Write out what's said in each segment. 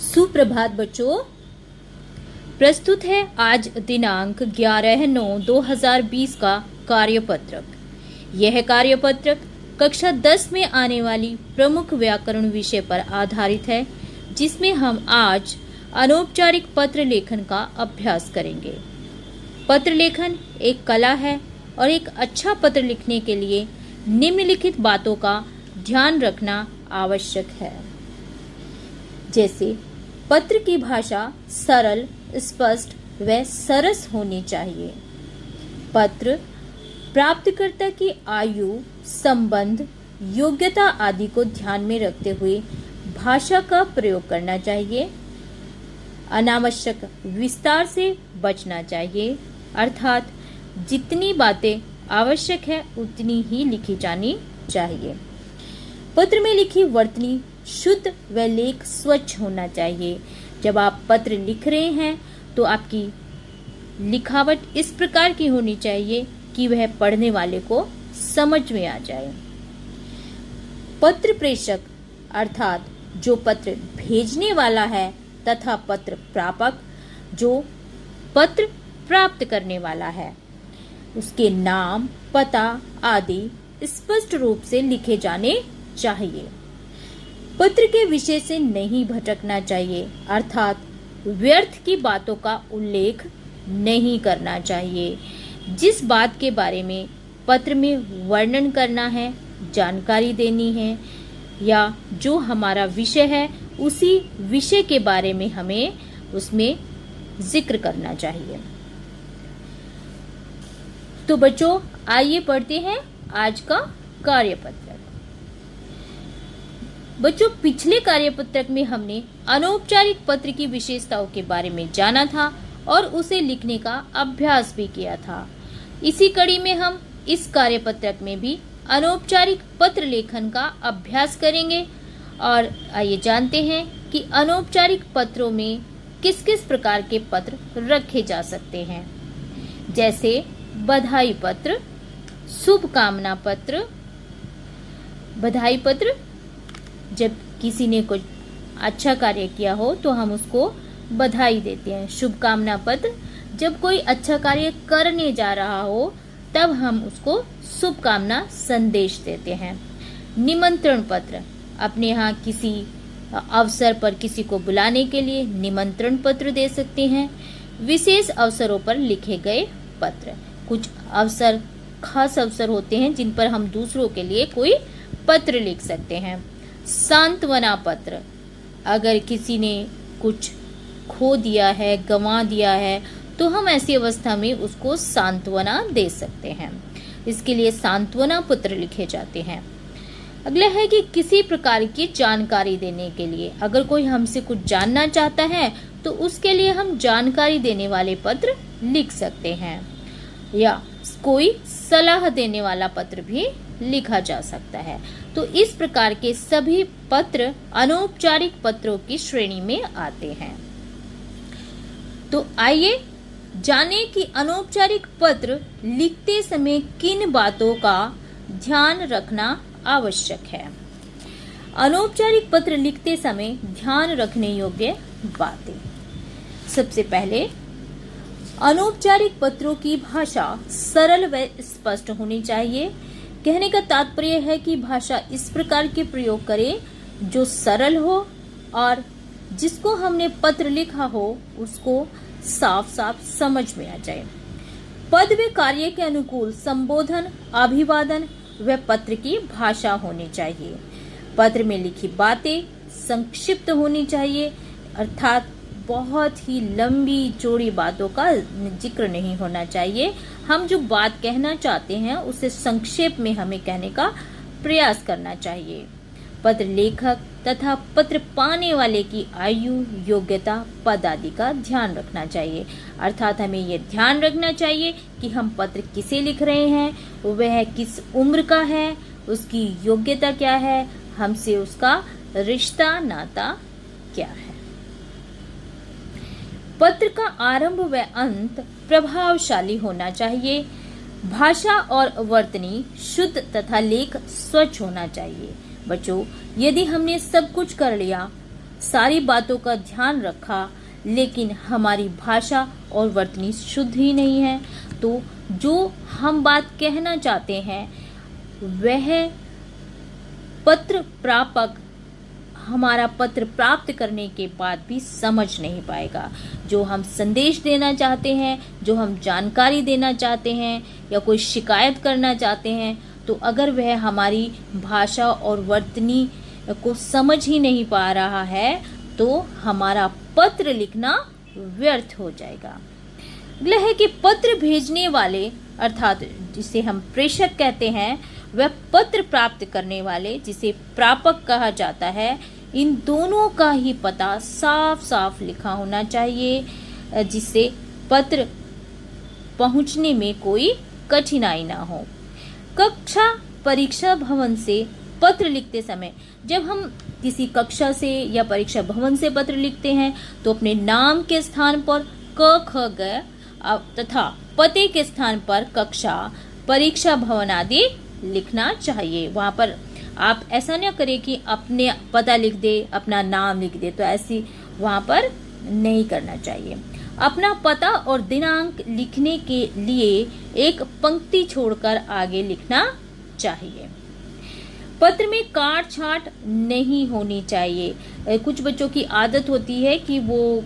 सुप्रभात बच्चों। प्रस्तुत है आज दिनांक 11/9/2020 का कार्यपत्रक। यह कार्यपत्रक कक्षा 10 में आने वाली प्रमुख व्याकरण विषय पर आधारित है, जिसमें हम आज अनौपचारिक पत्र लेखन का अभ्यास करेंगे। पत्र लेखन एक कला है और एक अच्छा पत्र लिखने के लिए निम्नलिखित बातों का ध्यान रखना आवश्यक है। जैसे पत्र की भाषा सरल, स्पष्ट व सरस होनी चाहिए। पत्र प्राप्तकर्ता की आयु, संबंध, योग्यता आदि को ध्यान में रखते हुए भाषा का प्रयोग करना चाहिए। अनावश्यक विस्तार से बचना चाहिए, अर्थात जितनी बातें आवश्यक है उतनी ही लिखी जानी चाहिए। पत्र में लिखी वर्तनी शुद्ध व लेख स्वच्छ होना चाहिए। जब आप पत्र लिख रहे हैं तो आपकी लिखावट इस प्रकार की होनी चाहिए कि वह पढ़ने वाले को समझ में आ जाए। पत्र प्रेषक अर्थात जो पत्र भेजने वाला है तथा पत्र प्रापक जो पत्र प्राप्त करने वाला है, उसके नाम, पता आदि स्पष्ट रूप से लिखे जाने चाहिए। पत्र के विषय से नहीं भटकना चाहिए, अर्थात व्यर्थ की बातों का उल्लेख नहीं करना चाहिए। जिस बात के बारे में पत्र में वर्णन करना है, जानकारी देनी है या जो हमारा विषय है, उसी विषय के बारे में हमें उसमें जिक्र करना चाहिए। तो बच्चों, आइए पढ़ते हैं आज का कार्यपत्रक। बच्चों, पिछले कार्यपत्रक में हमने अनौपचारिक पत्र की विशेषताओं के बारे में जाना था और उसे लिखने का अभ्यास भी किया था। इसी कड़ी में हम इस कार्यपत्रक में भी अनौपचारिक पत्र लेखन का अभ्यास करेंगे और आइए जानते हैं कि अनौपचारिक पत्रों में किस किस प्रकार के पत्र रखे जा सकते हैं। जैसे बधाई पत्र, शुभकामना पत्र। बधाई पत्र जब किसी ने कुछ अच्छा कार्य किया हो तो हम उसको बधाई देते हैं। शुभकामना पत्र जब कोई अच्छा कार्य करने जा रहा हो तब हम उसको शुभकामना संदेश देते हैं। निमंत्रण पत्र अपने यहाँ किसी अवसर पर किसी को बुलाने के लिए निमंत्रण पत्र दे सकते हैं। विशेष अवसरों पर लिखे गए पत्र, कुछ अवसर खास अवसर होते हैं जिन पर हम दूसरों के लिए कोई पत्र लिख सकते हैं। सांत्वना पत्र, अगर किसी ने कुछ खो दिया है, गंवा दिया है, तो हम ऐसी अवस्था में उसको सांत्वना दे सकते हैं। इसके लिए सांत्वना पत्र लिखे जाते हैं। अगला है कि किसी प्रकार की जानकारी देने के लिए, अगर कोई हमसे कुछ जानना चाहता है तो उसके लिए हम जानकारी देने वाले पत्र लिख सकते हैं, या कोई सलाह देने वाला पत्र भी लिखा जा सकता है। तो इस प्रकार के सभी पत्र अनौपचारिक पत्रों की श्रेणी में आते हैं। तो आइए जानें कि अनौपचारिक पत्र लिखते समय किन बातों का ध्यान रखना आवश्यक है। अनौपचारिक पत्र लिखते समय ध्यान रखने योग्य बातें। सबसे पहले, अनौपचारिक पत्रों की भाषा सरल व स्पष्ट होनी चाहिए। कहने का तात्पर्य है कि भाषा इस प्रकार के प्रयोग करें जो सरल हो और जिसको हमने पत्र लिखा हो उसको साफ साफ समझ में आ जाए। पद व कार्य के अनुकूल संबोधन, अभिवादन व पत्र की भाषा होनी चाहिए। पत्र में लिखी बातें संक्षिप्त होनी चाहिए, अर्थात बहुत ही लंबी चौड़ी बातों का जिक्र नहीं होना चाहिए। हम जो बात कहना चाहते हैं उसे संक्षेप में हमें कहने का प्रयास करना चाहिए। पत्र लेखक तथा पत्र पाने वाले की आयु, योग्यता, पद आदि का ध्यान रखना चाहिए। अर्थात हमें यह ध्यान रखना चाहिए कि हम पत्र किसे लिख रहे हैं, वह किस उम्र का है, उसकी योग्यता क्या है, हमसे उसका रिश्ता नाता क्या है। पत्र का आरंभ व अंत प्रभावशाली होना चाहिए। भाषा और वर्तनी शुद्ध तथा लेख स्वच्छ होना चाहिए। बच्चों, यदि हमने सब कुछ कर लिया सारी बातों का ध्यान रखा, लेकिन हमारी भाषा और वर्तनी शुद्ध ही नहीं है, तो जो हम बात कहना चाहते हैं वह पत्र प्रापक हमारा पत्र प्राप्त करने के बाद भी समझ नहीं पाएगा। जो हम संदेश देना चाहते हैं, जो हम जानकारी देना चाहते हैं या कोई शिकायत करना चाहते हैं, तो अगर वह हमारी भाषा और वर्तनी को समझ ही नहीं पा रहा है तो हमारा पत्र लिखना व्यर्थ हो जाएगा। अगला है कि पत्र भेजने वाले अर्थात जिसे हम प्रेषक कहते हैं, वह पत्र प्राप्त करने वाले जिसे प्रापक कहा जाता है, इन दोनों का ही पता साफ साफ लिखा होना चाहिए, जिससे पत्र पहुंचने में कोई कठिनाई ना हो। कक्षा परीक्षा भवन से पत्र लिखते समय जब हम किसी कक्षा से या परीक्षा भवन से पत्र लिखते हैं तो अपने नाम के स्थान पर क ख ग तथा पते के स्थान पर कक्षा, परीक्षा भवन आदि लिखना चाहिए। वहाँ पर आप ऐसा न करें कि अपने पता लिख दे, अपना नाम लिख दे, तो ऐसी वहाँ पर नहीं करना चाहिए। अपना पता और दिनांक लिखने के लिए एक पंक्ति छोड़कर आगे लिखना चाहिए। पत्र में काट छाट नहीं होनी चाहिए। कुछ बच्चों की आदत होती है कि वो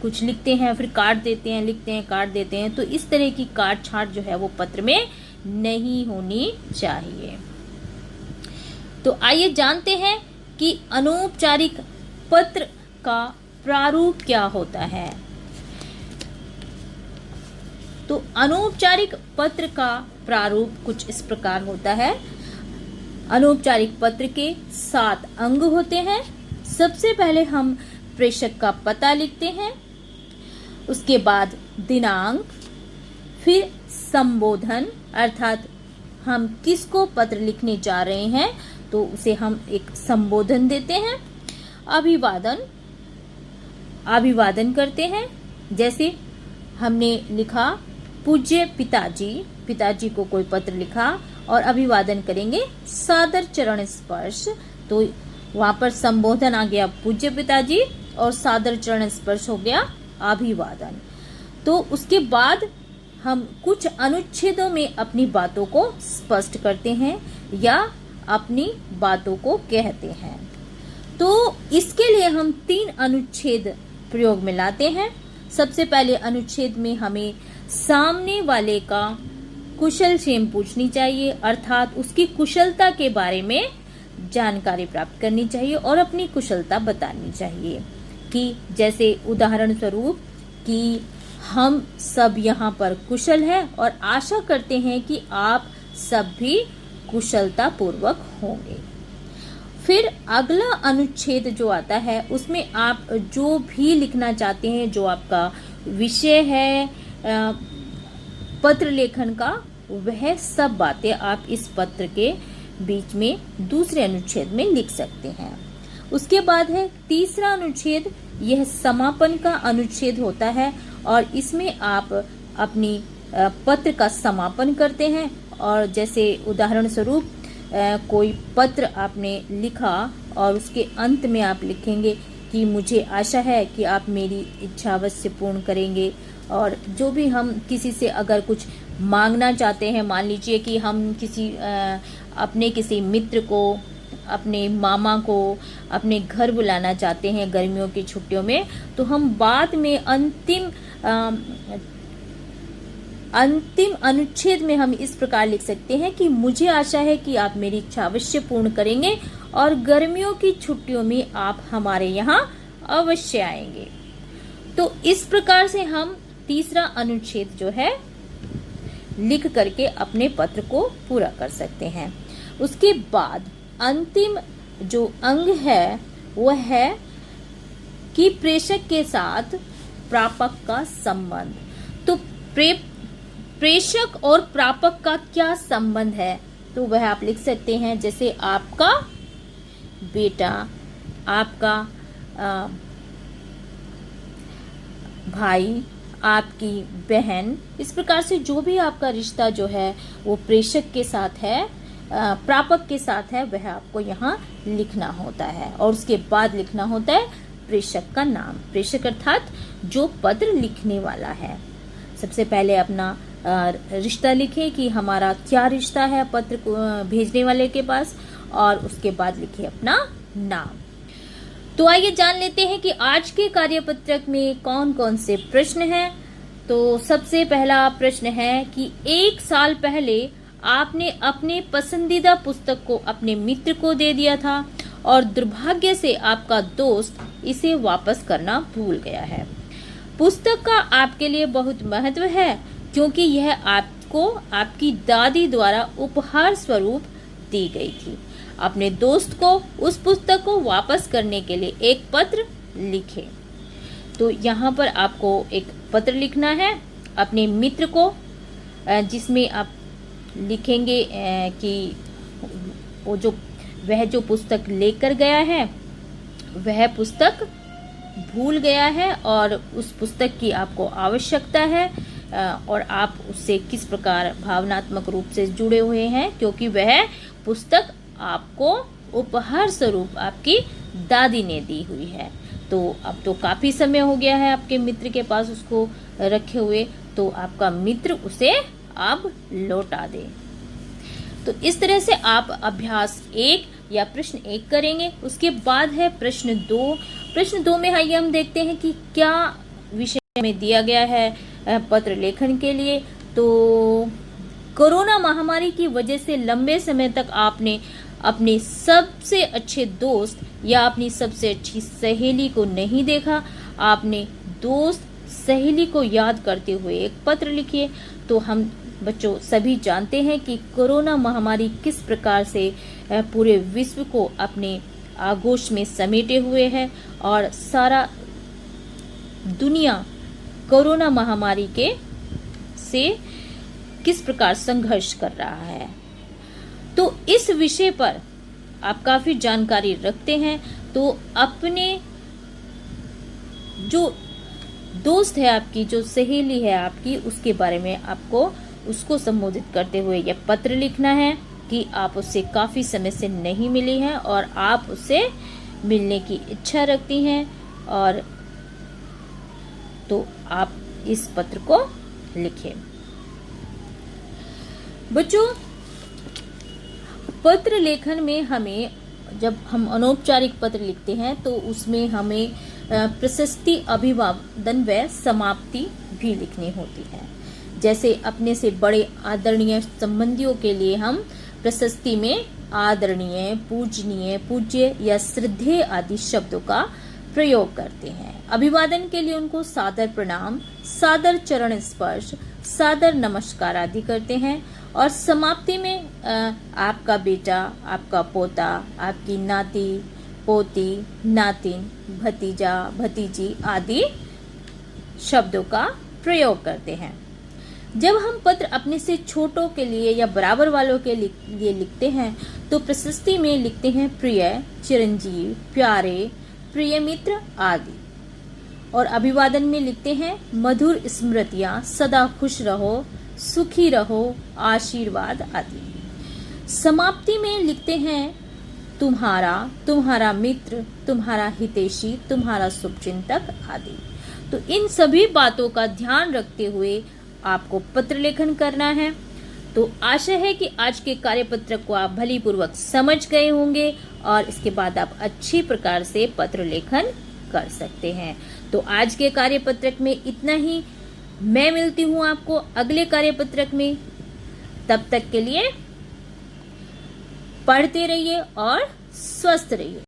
कुछ लिखते हैं फिर काट देते हैं, लिखते हैं काट देते हैं, तो इस तरह की काट छाट जो है वो पत्र में नहीं होनी चाहिए। तो आइए जानते हैं कि अनौपचारिक पत्र का प्रारूप क्या होता है। तो अनौपचारिक पत्र का प्रारूप कुछ इस प्रकार होता है। अनौपचारिक पत्र के 7 अंग होते हैं। सबसे पहले हम प्रेषक का पता लिखते हैं, उसके बाद दिनांक, फिर संबोधन अर्थात हम किसको पत्र लिखने जा रहे हैं तो उसे हम एक संबोधन देते हैं। अभिवादन करते हैं, जैसे हमने लिखा पूज्य पिताजी, पिताजी को कोई पत्र लिखा और अभिवादन करेंगे सादर चरण स्पर्श, तो वहां पर संबोधन आ गया पूज्य पिताजी और सादर चरण स्पर्श हो गया अभिवादन। तो उसके बाद हम कुछ अनुच्छेदों में अपनी बातों को स्पष्ट करते हैं या अपनी बातों को कहते हैं। तो इसके लिए हम 3 अनुच्छेद प्रयोग में लाते हैं। सबसे पहले अनुच्छेद में हमें सामने वाले का कुशल क्षेम पूछनी चाहिए, अर्थात उसकी कुशलता के बारे में जानकारी प्राप्त करनी चाहिए और अपनी कुशलता बतानी चाहिए। कि जैसे उदाहरण स्वरूप कि हम सब यहाँ पर कुशल हैं और आशा करते हैं कि आप सब भी कुशलता पूर्वक होंगे। फिर अगला अनुच्छेद जो आता है उसमें आप जो भी लिखना चाहते हैं, जो आपका विषय है पत्र लेखन का, वह सब बातें आप इस पत्र के बीच में दूसरे अनुच्छेद में लिख सकते हैं। उसके बाद है तीसरा अनुच्छेद, यह समापन का अनुच्छेद होता है और इसमें आप अपनी पत्र का समापन करते हैं। और जैसे उदाहरण स्वरूप कोई पत्र आपने लिखा और उसके अंत में आप लिखेंगे कि मुझे आशा है कि आप मेरी इच्छा अवश्य पूर्ण करेंगे। और जो भी हम किसी से अगर कुछ मांगना चाहते हैं, मान लीजिए कि हम अपने किसी मित्र को, अपने मामा को अपने घर बुलाना चाहते हैं गर्मियों की छुट्टियों में, तो हम बाद में अंतिम अनुच्छेद में हम इस प्रकार लिख सकते हैं कि मुझे आशा है कि आप मेरी इच्छा अवश्य पूर्ण करेंगे और गर्मियों की छुट्टियों में आप हमारे यहाँ अवश्य आएंगे। तो इस प्रकार से हम तीसरा अनुच्छेद जो है लिख करके अपने पत्र को पूरा कर सकते हैं। उसके बाद अंतिम जो अंग है वह है कि प्रेषक के साथ प्रापक का संबंध। तो प्रेषक और प्रापक का क्या संबंध है, तो वह आप लिख सकते हैं जैसे आपका बेटा, आपका भाई, आपकी बहन, इस प्रकार से जो भी आपका रिश्ता जो है वो प्रेषक के साथ है प्रापक के साथ है वह आपको यहाँ लिखना होता है, और उसके बाद लिखना होता है प्रेषक का नाम। प्रेषक अर्थात जो पत्र लिखने वाला है। सबसे पहले अपना रिश्ता लिखें कि हमारा क्या रिश्ता है पत्र को भेजने वाले के पास, और उसके बाद लिखिए अपना नाम। तो आइए जान लेते हैं कि आज के कार्यपत्रक में कौन कौन से प्रश्न हैं। तो सबसे पहला प्रश्न है कि 1 साल पहले आपने अपने पसंदीदा पुस्तक को अपने मित्र को दे दिया था और दुर्भाग्य से आपका दोस्त इसे वापस करना भूल गया है। पुस्तक का आपके लिए बहुत महत्व है क्योंकि यह आपको आपकी दादी द्वारा उपहार स्वरूप दी गई थी। अपने दोस्त को उस पुस्तक को वापस करने के लिए एक पत्र लिखें। तो यहाँ पर आपको एक पत्र लिखना है अपने मित्र को, जिसमें आप लिखेंगे कि वह जो पुस्तक लेकर गया है वह पुस्तक भूल गया है और उस पुस्तक की आपको आवश्यकता है, और आप उससे किस प्रकार भावनात्मक रूप से जुड़े हुए हैं क्योंकि वह पुस्तक आपको उपहार स्वरूप आपकी दादी ने दी हुई है। तो अब तो काफी समय हो गया है आपके मित्र के पास उसको रखे हुए, तो आपका मित्र उसे अब लौटा दे। तो इस तरह से आप अभ्यास 1 या प्रश्न 1 करेंगे। उसके बाद है प्रश्न 2। प्रश्न 2 में आइए हम देखते हैं कि क्या विषय में दिया गया है पत्र लेखन के लिए। तो कोरोना महामारी की वजह से लंबे समय तक आपने अपने सबसे अच्छे दोस्त या अपनी सबसे अच्छी सहेली को नहीं देखा। आपने दोस्त सहेली को याद करते हुए एक पत्र लिखिए। तो हम बच्चों सभी जानते हैं कि कोरोना महामारी किस प्रकार से पूरे विश्व को अपने आगोश में समेटे हुए है और सारा दुनिया कोरोना महामारी के से किस प्रकार संघर्ष कर रहा है। तो इस विषय पर आप काफी जानकारी रखते हैं, तो अपने जो दोस्त है आपकी, जो सहेली है आपकी, उसके बारे में आपको उसको संबोधित करते हुए यह पत्र लिखना है कि आप उससे काफी समय से नहीं मिली हैं और आप उससे मिलने की इच्छा रखती हैं, और तो आप इस पत्र को लिखें। बच्चों, पत्र लेखन में हमें, जब हम अनौपचारिक पत्र लिखते हैं तो उसमें हमें प्रशस्ति, अभिवादन व समाप्ति भी लिखनी होती है। जैसे अपने से बड़े आदरणीय संबंधियों के लिए हम प्रशस्ति में आदरणीय, पूजनीय, पूज्य या श्रद्धेय आदि शब्दों का प्रयोग करते हैं। अभिवादन के लिए उनको सादर प्रणाम, सादर चरण स्पर्श, सादर नमस्कार आदि करते हैं। और समाप्ति में आपका बेटा, आपका पोता, आपकी नाती, पोती, नातिन, भतीजा, भतीजी आदि शब्दों का प्रयोग करते हैं। जब हम पत्र अपने से छोटों के लिए या बराबर वालों के लिए लिखते हैं तो प्रशस्ति में लिखते हैं प्रिय, चिरंजीव, प्यारे, प्रिय मित्र आदि, और अभिवादन में लिखते हैं मधुर स्मृतियां, सदा खुश रहो, सुखी रहो, आशीर्वाद आदि। समाप्ति में लिखते हैं तुम्हारा, तुम्हारा मित्र, तुम्हारा हितैषी, तुम्हारा शुभचिंतक आदि। तो इन सभी बातों का ध्यान रखते हुए आपको पत्र लेखन करना है। तो आशा है कि आज के कार्यपत्रक को आप भली पूर्वक समझ गए होंगे और इसके बाद आप अच्छी प्रकार से पत्र लेखन कर सकते हैं। तो आज के कार्यपत्रक में इतना ही। मैं मिलती हूँ आपको अगले कार्यपत्रक में। तब तक के लिए पढ़ते रहिए और स्वस्थ रहिए।